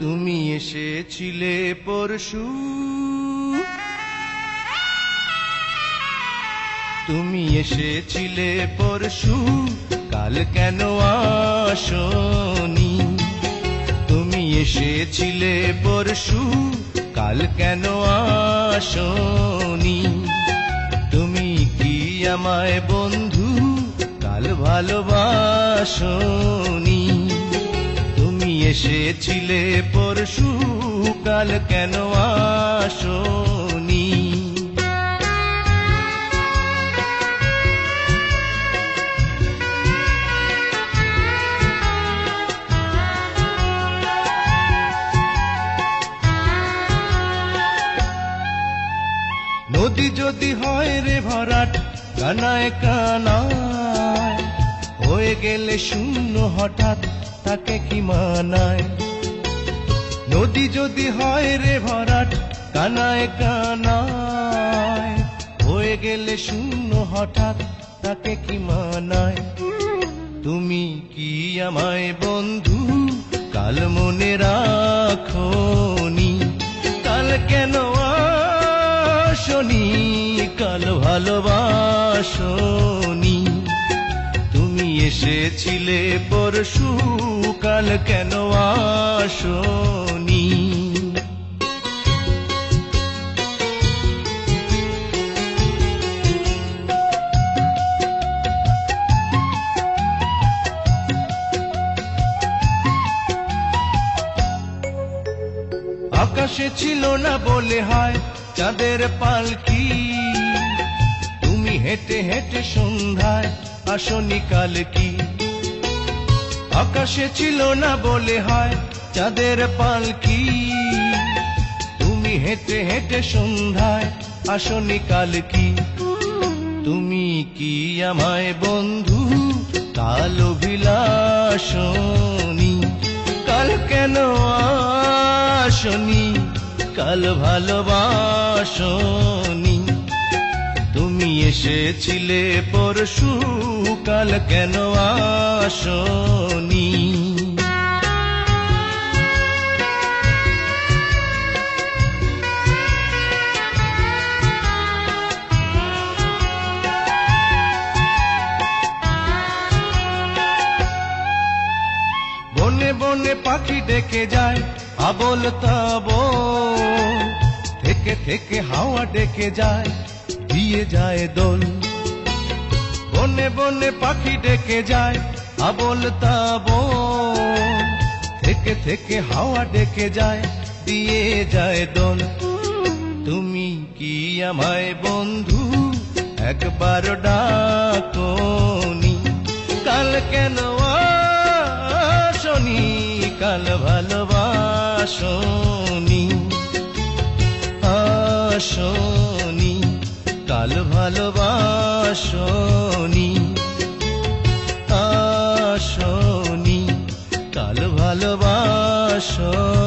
তুমি এসেছিলে পরশু, তুমি এসেছিলে পরশু, কাল কেন আসনি? তুমি এসেছিলে পরশু, কাল কেন আসনি? তুমি কি আমায় বন্ধু কাল ভালোবাসনি? তুমি এসেছিলে পরশু, কাল কেন আসনি? নদী যদি হয় রে ভরাট, কানায় কানায় হয়ে গেলে শূন্য হঠাৎ, তাকে কি মানায়? নদী যদি হয় রে ভরাট, কানায় কানায় হয়ে গেলে শূন্য হঠাৎ, তাকে কি মানায়? তুমি কি আমায় বন্ধু কাল মনে রাখোনি? কাল কেন আসনি? কাল ভালোবাসনি? তুমি এসেছিলে পরশু, কাল কেন আসনি? আকাশে ছিল না বলে হয় চাঁদের পালকি, তুমি হেঁটে হেঁটে সন্ধ্যায় আসনি কাল কি? আকাশে ছিল না বলে হয় চাঁদের পালকি, তুমি হেঁটে হেঁটে সন্ধ্যায় আসনি কাল কি? তুমি কি আমায় বন্ধু কাল অভিলাষনি? কাল কেন আসনি? কাল ভালোবাসনি? তুমি এসেছিলে পরশু, কাল কেন আসনি? বনে বনে পাখি ডেকে যায় আবোল তাবোল, থেকে থেকে হাওয়া ডেকে যায় দিয়ে যায় দোল। বনে বনে পাখি ডেকে যায় আবোল তাবোল, থেকে থেকে হাওয়া ডেকে যায় দিয়ে যায় দোল। তুমি কি আমায় বন্ধু একবার ডাকোনি? কাল কেন আসনি? কাল ভালোবাসনি? আসনি? কাল ভালোবাসনি? আসনি? কাল ভালোবাসনি?